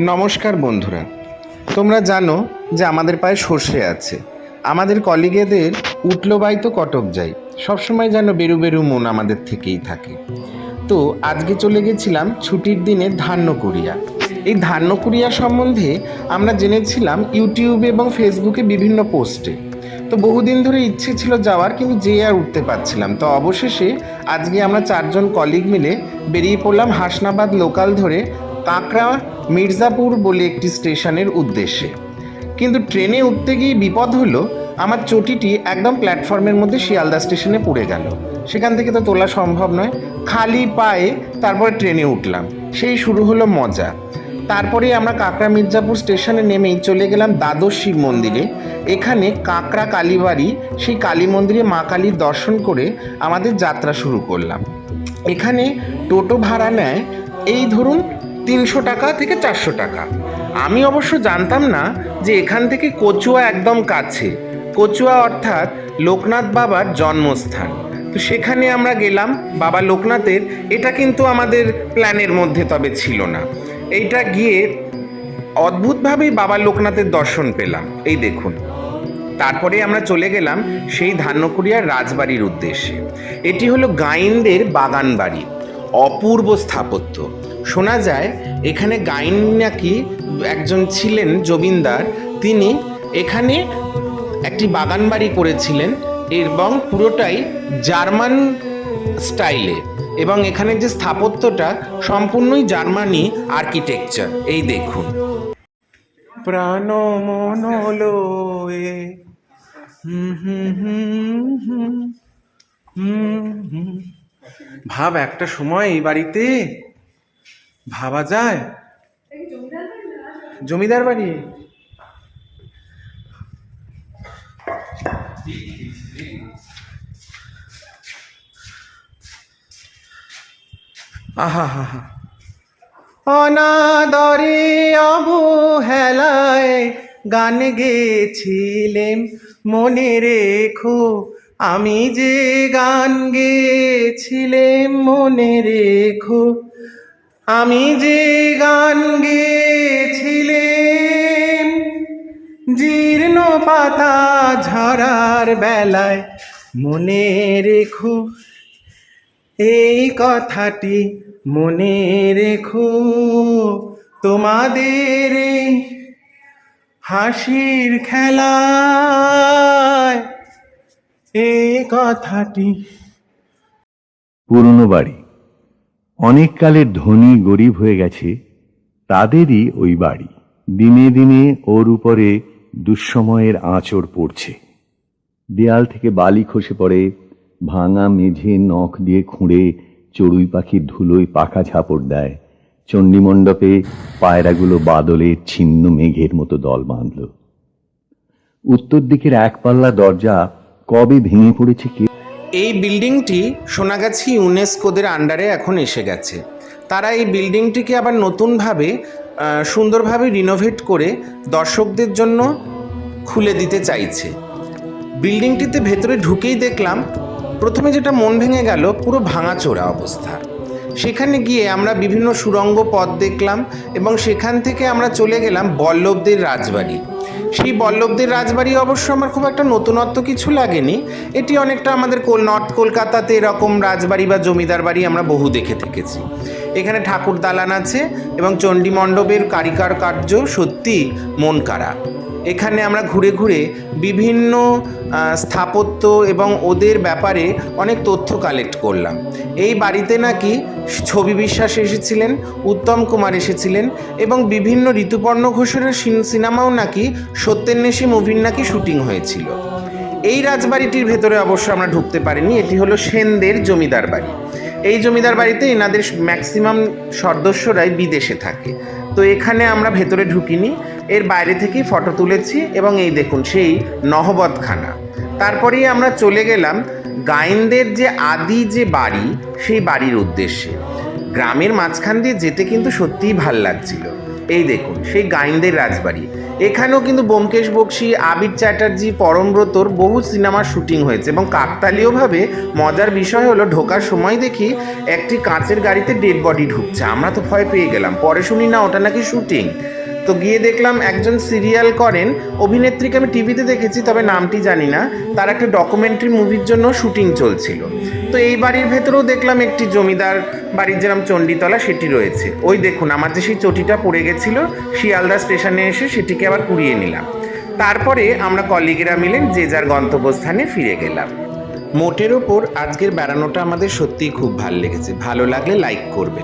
নমস্কার বন্ধুরা, তোমরা জানো যে আমাদের পায়ে সর্ষে আছে। আমাদের কলিগেদের উঠলো বাই তো কটক যাই, সবসময় যেন বেরু বেরু মন আমাদের থেকেই থাকে। তো আজকে চলে গেছিলাম ছুটির দিনে ধান্যকুড়িয়া। এই ধান্যকুড়িয়া সম্বন্ধে আমরা জেনেছিলাম ইউটিউবে এবং ফেসবুকে বিভিন্ন পোস্টে। তো বহুদিন ধরে ইচ্ছে ছিল যাওয়ার, কিন্তু যেয়ে আর উঠতে পারছিলাম। তো অবশেষে আজকে আমরা 4জন কলিগ মিলে বেরিয়ে পড়লাম হাসনাবাদ লোকাল ধরে কাঁকড়া মির্জাপুর বলে একটি স্টেশনের উদ্দেশ্যে। কিন্তু ট্রেনে উঠতে গিয়ে বিপদ হলো, আমার চটিটি একদম প্ল্যাটফর্মের মধ্যে শিয়ালদা স্টেশনে পড়ে গেল। সেখান থেকে তো তোলা সম্ভব নয়, খালি পায়ে তারপরে ট্রেনে উঠলাম। সেই শুরু হলো মজা। তারপরে আমরা কাঁকড়া মির্জাপুর স্টেশনে নেমেই চলে গেলাম দ্বাদশ শিব মন্দিরে। এখানে কাঁকড়া কালীবাড়ি, সেই কালী মন্দিরে মা কালীর দর্শন করে আমাদের যাত্রা শুরু করলাম। এখানে টোটো ভাড়া নেয় এই ধরুন 300 টাকা থেকে 400 টাকা। আমি অবশ্য জানতাম না যে এখান থেকে কচুয়া একদম কাছে। কচুয়া অর্থাৎ লোকনাথ বাবার জন্মস্থান। তো সেখানে আমরা গেলাম বাবা লোকনাথের। এটা কিন্তু আমাদের প্ল্যানের মধ্যে তবে ছিল না। এইটা গিয়ে অদ্ভুতভাবেই বাবা লোকনাথের দর্শন পেলাম, এই দেখুন। তারপরে আমরা চলে গেলাম সেই ধান্যকুড়িয়ার রাজবাড়ির উদ্দেশ্যে। এটি হলো গাইনদের বাগান বাড়ি, অপূর্ব স্থাপত্য। শোনা যায় এখানে গাইন নাকি একজন ছিলেন জমিদার, তিনি এখানে একটি বাগান বাড়ি করেছিলেন এবং পুরোটাই জার্মান স্টাইলে, এবং এখানে যে স্থাপত্যটা সম্পূর্ণই জার্মানি আর্কিটেকচার। এই দেখুন, প্রাণ মনোলয়ে ভাব একটা সময় এই বাড়িতে ভাবা যায়। জমিদার বাড়ি। আহা হা হা, অনাদরে অবহেলায় গান গেয়েছিলেন, মনে রেখো আমি যে গান গেয়েছিলেম, মনে রেখো আমি যে গান গেয়েছিলেম। জীর্ণ পাতা ঝরার বেলায় মনে রেখো এই কথাটি, মনে রেখো তোমাদের হাসির খেলায় এই কথাটি। পুরনো বাড়ি, অনেক কালের ধনী গরিব হয়ে গেছে তাদেরই ওই বাড়ি। দিনে দিনে ওর উপরে দুঃসময়ের আঁচড় পড়ছে। দেয়াল থেকে বালি খসে পড়ে, ভাঙা মেঝে নখ দিয়ে খুঁড়ে চড়ুই পাখির ধুলোয় পাখা ঝাপড় দেয়। চণ্ডীমণ্ডপে পায়রাগুলো বাদলের ছিন্ন মেঘের মতো দল বাঁধল। উত্তর দিকের একপাল্লা দরজা কবে ভেঙে পড়েছে কে। এই বিল্ডিংটি সোনাগাছি ইউনেস্কোদের আন্ডারে এখন এসে গেছে। তারা এই বিল্ডিংটিকে আবার নতুনভাবে সুন্দরভাবে রিনোভেট করে দর্শকদের জন্য খুলে দিতে চাইছে। বিল্ডিংটিতে ভেতরে ঢুকেই দেখলাম, প্রথমে যেটা মন ভেঙে গেল, পুরো ভাঙাচোরা অবস্থা। সেখানে গিয়ে আমরা বিভিন্ন সুড়ঙ্গ পথ দেখলাম এবং সেখান থেকে আমরা চলে গেলাম বল্লভদের রাজবাড়ি। সেই বল্লভদের রাজবাড়ি অবশ্য আমার খুব একটা নতুনত্ব কিছু লাগেনি। এটি অনেকটা আমাদের নর্থ কলকাতাতে এরকম রাজবাড়ি বা জমিদার বাড়ি আমরা বহু দেখে থেকেছি। এখানে ঠাকুর দালান আছে এবং চণ্ডী মণ্ডপের কারিগর কার্য সত্যি মন কাড়া। এখানে আমরা ঘুরে ঘুরে বিভিন্ন স্থাপত্য এবং ওদের ব্যাপারে অনেক তথ্য কালেক্ট করলাম। এই বাড়িতে নাকি ছবি বিশ্বাস এসেছিলেন, উত্তম কুমার এসেছিলেন এবং বিভিন্ন ঋতুপর্ণ ঘোষের সিনেমাও নাকি সত্যেন্বেষী মুভির নাকি শুটিং হয়েছিল। এই রাজবাড়িটির ভেতরে অবশ্য আমরা ঢুকতে পারিনি। এটি হলো সেনদের জমিদার বাড়ি। এই জমিদার বাড়িতে এনাদের ম্যাক্সিমাম সদস্যরাই বিদেশে থাকে। তো এখানে আমরা ভেতরে ঢুকিনি, এর বাইরে থেকেই ফটো তুলেছি এবং এই দেখুন সেই নহবতখানা। তারপরেই আমরা চলে গেলাম গাইনদের যে আদি যে বাড়ি, সেই বাড়ির উদ্দেশ্যে। গ্রামের মাঝখান দিয়ে যেতে কিন্তু সত্যিই ভাল লাগছিল। এই দেখুন সেই গাইনদের রাজবাড়ি। এখানেও কিন্তু ব্যোমকেশ বক্সী, আবির চ্যাটার্জি, পরমব্রতর বহু সিনেমার শুটিং হয়েছে এবং কাকতালীয়ভাবে মজার বিষয় হলো ঢোকার সময় দেখি একটি কাঁচের গাড়িতে ডেড বডি ঢুকছে। আমরা তো ভয় পেয়ে গেলাম, পরে শুনি না ওটা নাকি শুটিং। তো গিয়ে দেখলাম একজন সিরিয়াল করেন অভিনেত্রীকে আমি টিভিতে দেখেছি, তবে নামটি জানি না, তার একটা ডকুমেন্টারি মুভির জন্য শুটিং চলছিল। তো এই বাড়ির ভেতরেও দেখলাম একটি জমিদার বাড়ির যেরকম চণ্ডীতলা সেটি রয়েছে। ওই দেখুন আমার যে সেই চটিটা পড়ে গেছিলো, শিয়ালদা স্টেশনে এসে সেটিকে আবার কুড়িয়ে নিলাম। তারপরে আমরা কলিগেরা মিলে যে যার গন্তব্যস্থানে ফিরে গেলাম। মোটের ওপর আজকের বেড়ানোটা আমাদের সত্যিই খুব ভালো লেগেছে। ভালো লাগলে লাইক করবে।